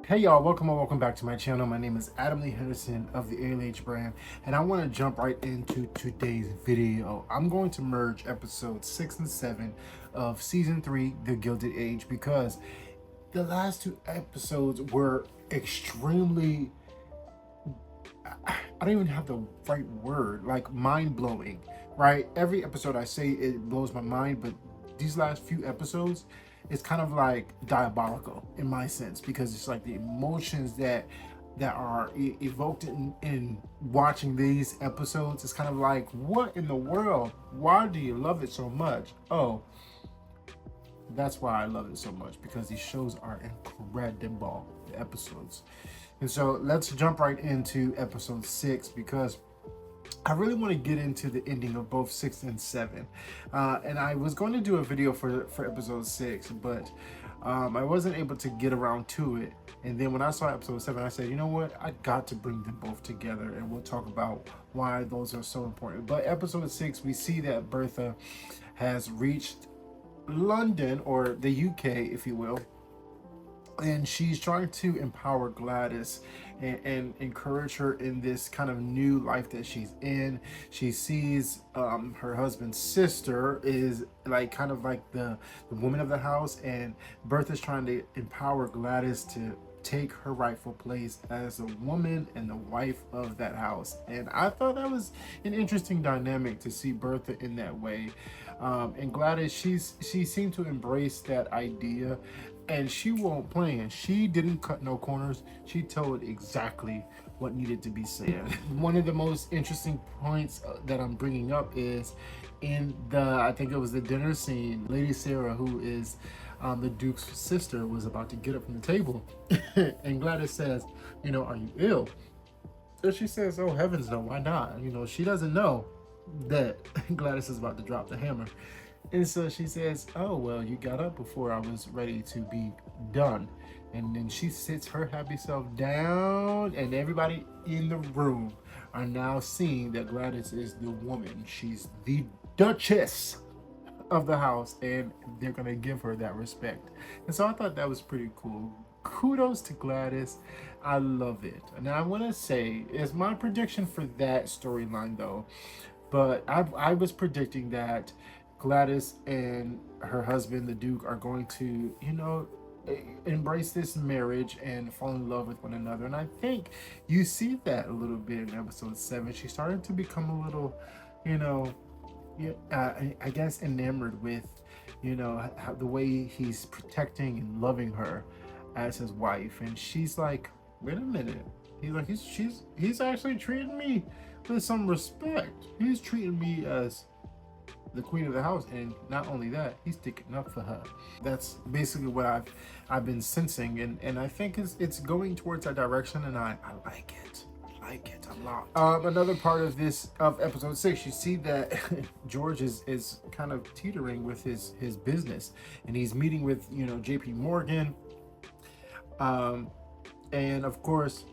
Hey y'all, welcome or welcome back to my channel. My name is Adam Lee Henderson of the Gilded Age brand, and I want to jump right into today's video. I'm going to merge episodes 6 and 7 of season 3, The Gilded Age, because the last two episodes were extremely, I don't even have the right word, like mind-blowing, right? Every episode I say it blows my mind, but these last few episodes, it's kind of like diabolical in my sense, because it's like the emotions that are evoked in watching these episodes. It's kind of like, what in the world? Why do you love it so much? Oh, that's why I love it so much, because these shows are incredible, the episodes. And so let's jump right into episode 6, because I really want to get into the ending of both 6 and 7. And I was going to do a video for episode 6, but I wasn't able to get around to it. And then when I saw episode 7, I said, you know what? I got to bring them both together, and we'll talk about why those are so important. But episode 6, we see that Bertha has reached London, or the UK, if you will, and she's trying to empower Gladys and encourage her in this kind of new life that she's in. She sees her husband's sister is like kind of like the woman of the house, and Bertha's trying to empower Gladys to take her rightful place as a woman and the wife of that house. And I thought that was an interesting dynamic to see Bertha in that way. And Gladys, she seemed to embrace that idea, and she won't plan. She didn't cut no corners. She told exactly what needed to be said. One of the most interesting points that I'm bringing up is in I think it was the dinner scene, Lady Sarah, who is the Duke's sister, was about to get up from the table. And Gladys says, you know, are you ill? And she says, oh heavens no, why not? You know, she doesn't know that Gladys is about to drop the hammer. And so she says, oh, well, you got up before I was ready to be done. And then she sits her happy self down, and everybody in the room are now seeing that Gladys is the woman. She's the Duchess of the house, and they're going to give her that respect. And so I thought that was pretty cool. Kudos to Gladys. I love it. And I want to say, is my prediction for that storyline, though, but I was predicting that Gladys and her husband, the Duke, are going to, you know, embrace this marriage and fall in love with one another. And I think you see that a little bit in episode 7. She started to become a little, you know, I guess enamored with, you know, how, the way he's protecting and loving her as his wife. And she's like, wait a minute. He's like, he's actually treating me with some respect. He's treating me as the queen of the house, and not only that, he's sticking up for her. That's basically what I've been sensing, and I think it's going towards that direction, and I like it. I like it a lot. Another part of episode 6, you see that George is kind of teetering with his business, and he's meeting with, you know, JP Morgan, and of course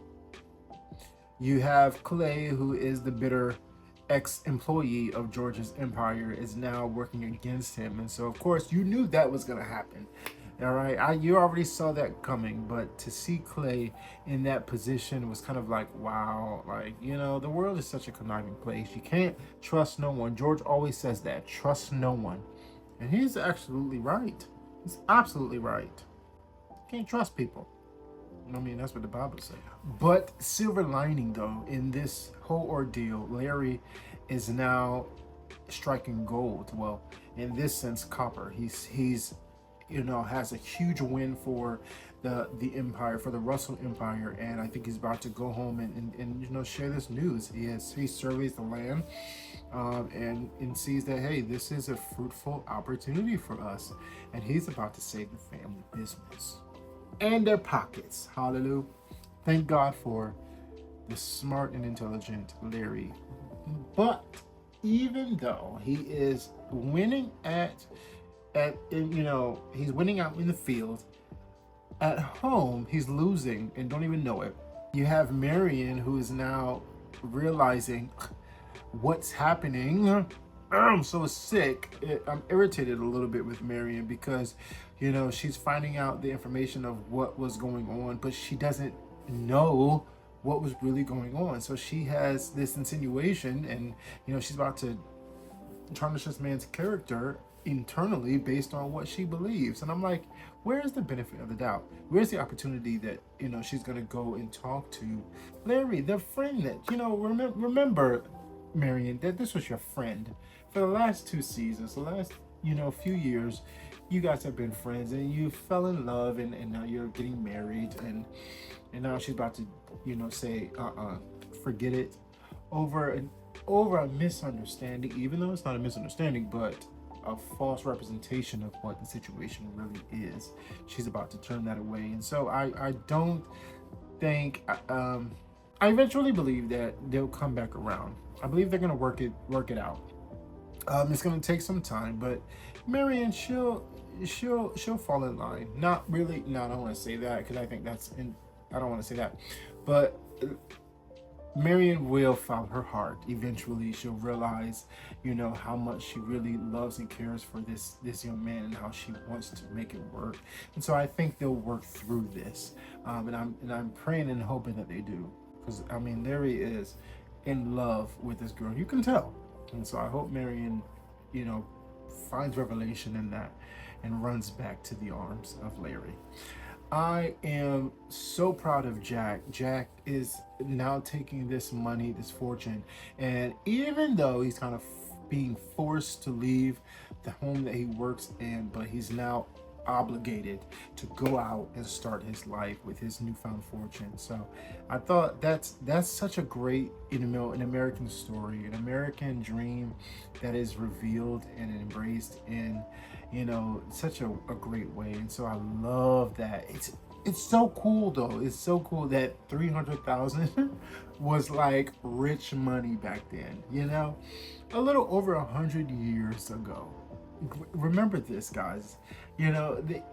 you have Clay, who is the bitter ex-employee of George's empire, is now working against him. And so of course you knew that was going to happen. All right, you already saw that coming, but to see Clay in that position was kind of like, wow, like, you know, the world is such a conniving place. You can't trust no one. George always says that, trust no one. And he's absolutely right. He's absolutely right. You can't trust people. I mean, that's what the Bible says. But silver lining, though, in this whole ordeal, Larry is now striking gold. Well, in this sense, copper. He's you know, has a huge win for the empire, for the Russell Empire, and I think he's about to go home and you know, share this news. He surveys the land and sees that, hey, this is a fruitful opportunity for us, and he's about to save the family business and their pockets. Hallelujah. Thank God for the smart and intelligent Larry. But even though he is winning you know, he's winning out in the field, at home he's losing and don't even know it. You have Marian, who is now realizing what's happening I'm so sick. I'm irritated a little bit with Marian because, she's finding out the information of what was going on, but she doesn't know what was really going on. So she has this insinuation, and she's about to tarnish this man's character internally based on what she believes. And I'm like, where's the benefit of the doubt? Where's the opportunity that she's gonna go and talk to Larry, the friend that remember, Marian, that this was your friend for the last 2 seasons, the last few years. You guys have been friends, and you fell in love, and now you're getting married, and now she's about to say forget it over a misunderstanding, even though it's not a misunderstanding, but a false representation of what the situation really is. She's about to turn that away. And so I don't think I eventually believe that they'll come back around. I believe they're gonna work it out. It's gonna take some time, but Marian, she'll fall in line. Not really. No, I don't want to say that, because I think I don't want to say that, but Marian will follow her heart. Eventually, she'll realize, how much she really loves and cares for this young man, and how she wants to make it work. And so I think they'll work through this. And I'm praying and hoping that they do, because Larry is in love with this girl. You can tell. And so I hope Marian, finds revelation in that and runs back to the arms of Larry. I am so proud of Jack. Jack is now taking this money, this fortune, and even though he's kind of being forced to leave the home that he works in, but he's now obligated to go out and start his life with his newfound fortune. So I thought that's such a great, an American story, an American dream that is revealed and embraced in such a great way. And so I love that. It's so cool though. It's so cool that 300,000 was like rich money back then, a little over 100 years ago. Remember this, guys.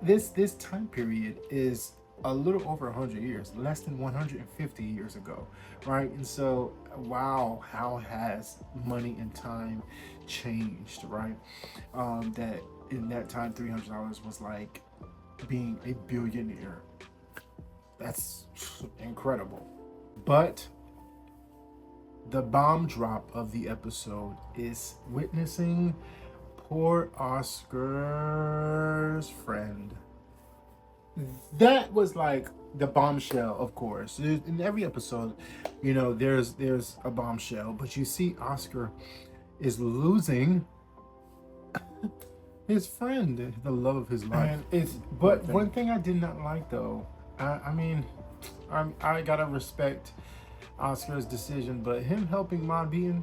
This time period is a little over 100 years, less than 150 years ago, right? And so, wow, how has money and time changed, right? That in that time, $300 was like being a billionaire. That's incredible. But the bomb drop of the episode is witnessing poor Oscar's friend. That was like the bombshell, of course. In every episode, there's a bombshell, but you see Oscar is losing his friend, the love of his life. And one thing I did not like though, I gotta respect Oscar's decision, but him helping Mon Bean,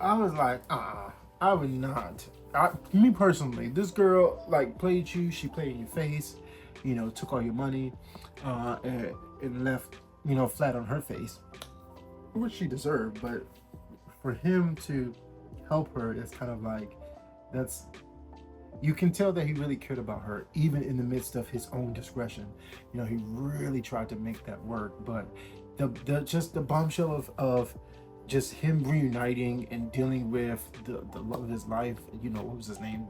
I was like, I would not. Me personally, this girl played you. She played in your face, took all your money, and left, flat on her face, which she deserved. But for him to help her, it's kind of like, you can tell that he really cared about her, even in the midst of his own discretion. He really tried to make that work. But the bombshell of just him reuniting and dealing with the love of his life, what was his name?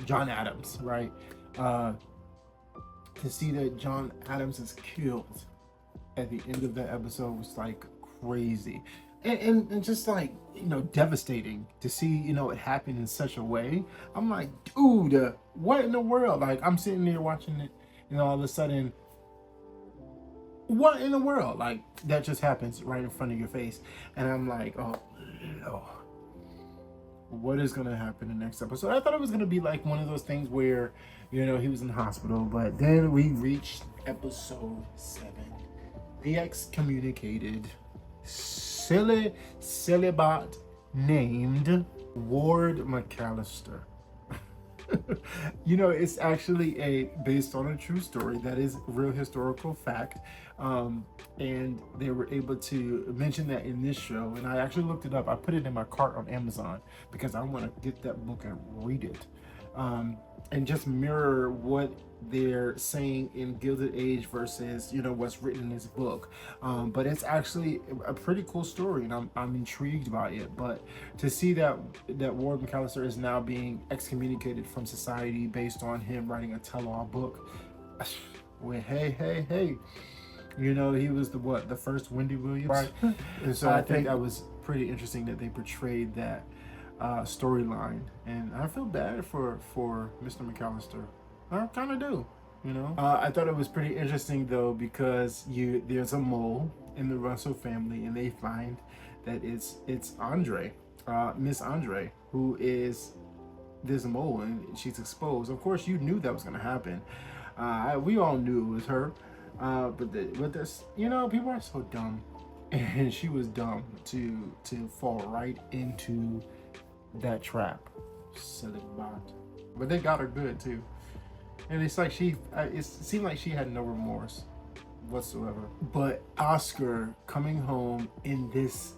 John Adams, right? To see that John Adams is killed at the end of that episode was like crazy. And just devastating to see, it happen in such a way. I'm like, dude, what in the world? I'm sitting there watching it, and all of a sudden, what in the world? That just happens right in front of your face. And I'm like, oh, what is going to happen in the next episode? I thought it was going to be like one of those things where, he was in the hospital. But then we reached episode 7. The excommunicated celibate named Ward McAllister. It's actually based on a true story that is real historical fact, and they were able to mention that in this show. And I actually looked it up. I put it in my cart on Amazon because I want to get that book and read it, and just mirror what they're saying in Gilded Age versus, you know, what's written in this book. But it's actually a pretty cool story, and I'm intrigued by it. But to see that Ward McAllister is now being excommunicated from society based on him writing a tell-all book, well, hey, you know, he was the first Wendy Williams, right? And so I think that was pretty interesting that they portrayed that storyline, and I feel bad for Mr. McAllister. I kind of do, you know. I thought it was pretty interesting though, because there's a mole in the Russell family, and they find that it's Andre, Miss Andre, who is this mole, and she's exposed. Of course, you knew that was gonna happen. We all knew it was her, but this, you know, people are so dumb, and she was dumb to fall right into that trap. Silly bot. But they got her good too. And it's like it seemed like she had no remorse whatsoever. But Oscar coming home in this,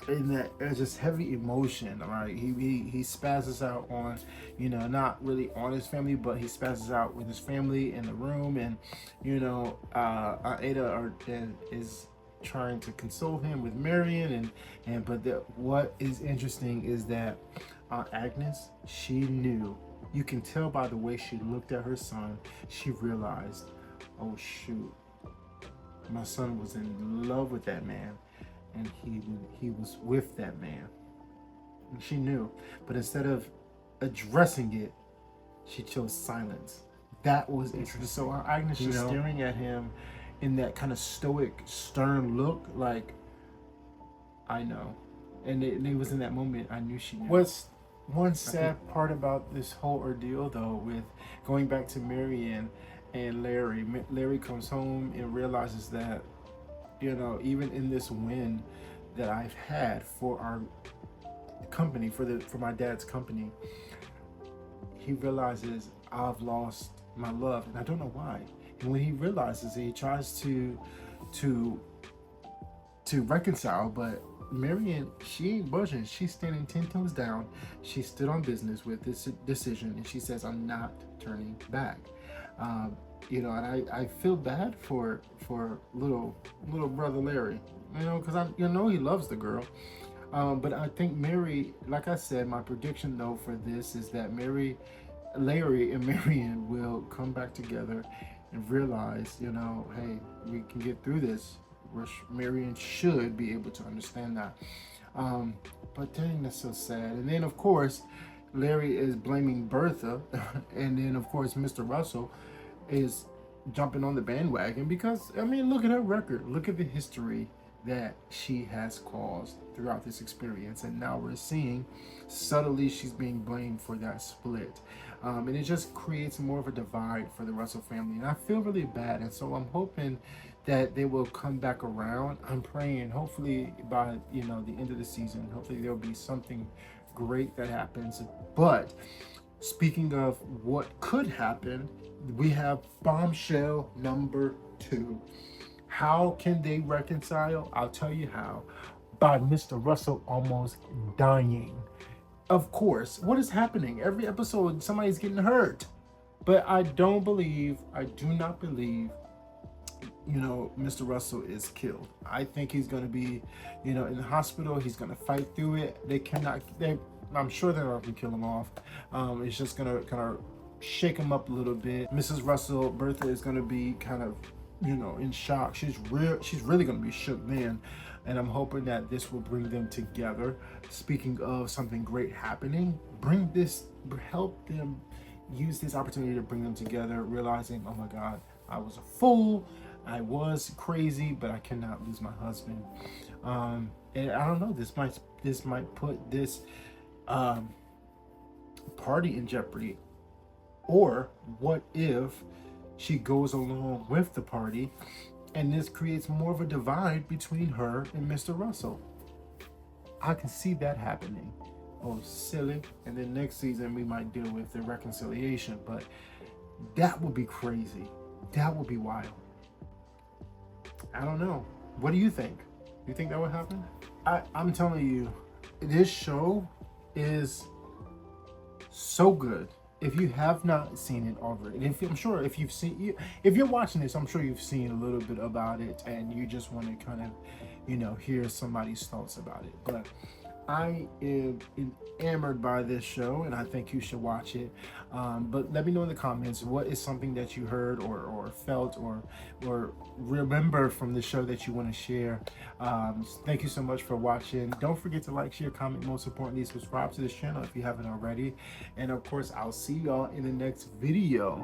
in that just heavy emotion, right? He spazzes out on, you know, not really on his family, but he spazzes out with his family in the room, and you know, Ada is trying to console him with Marian, but what is interesting is that Agnes, she knew. You can tell by the way she looked at her son, she realized, oh shoot, my son was in love with that man, and he was with that man. And she knew, but instead of addressing it, she chose silence. That was interesting. So Agnes is staring at him in that kind of stoic, stern look, like, I know. And it was in that moment I knew she knew. What's one sad part about this whole ordeal, though, with going back to Marian and Larry. Larry comes home and realizes that, you know, even in this win that I've had for our company, for my dad's company, he realizes I've lost my love, and I don't know why. And when he realizes it, he tries to reconcile, but Marian, she ain't budging. She's standing 10 toes down. She stood on business with this decision, and she says, I'm not turning back. You know, and I feel bad for little brother Larry, you know, because he loves the girl. But I think Mary, like I said, my prediction though for this is that Larry and Marian will come back together and realize, you know, hey, we can get through this. Marian should be able to understand that. But dang, that's so sad. And then of course, Larry is blaming Bertha, and then of course Mr. Russell is jumping on the bandwagon because, I mean, look at her record. Look at the history that she has caused throughout this experience, and now we're seeing subtly she's being blamed for that split, and it just creates more of a divide for the Russell family, and I feel really bad. And so I'm hoping that they will come back around. I'm praying hopefully by, you know, the end of the season, hopefully there'll be something great that happens. But speaking of what could happen, we have bombshell number 2. How can they reconcile? I'll tell you how. By Mr. Russell almost dying. Of course, what is happening? Every episode, somebody's getting hurt. But I do not believe, you know, Mr. Russell is killed. I think he's going to be, you know, in the hospital. He's going to fight through it. I'm sure they're not going to kill him off. It's just going to kind of shake him up a little bit. Mrs. Russell, Bertha, is going to be kind of, you know, in shock. She's really going to be shook then, and I'm hoping that this will bring them together. Speaking of something great happening, help them use this opportunity to bring them together, realizing, oh my God, I was a fool, I was crazy, but I cannot lose my husband. And I don't know, this might put this party in jeopardy. Or what if she goes along with the party, and this creates more of a divide between her and Mr. Russell? I can see that happening. Oh, silly. And then next season we might deal with the reconciliation, but that would be crazy. That would be wild. I don't know. What do you think? You think that would happen? I'm telling you, this show is so good. if you have not seen it already, and I'm sure if you've seen you, if you're watching this, I'm sure you've seen a little bit about it, and you just want to kind of, hear somebody's thoughts about it. But I am enamored by this show, and I think you should watch it. But let me know in the comments what is something that you heard or felt or remember from the show that you want to share. Thank you so much for watching. Don't forget to like, share, comment. Most importantly, subscribe to this channel if you haven't already. And of course, I'll see y'all in the next video.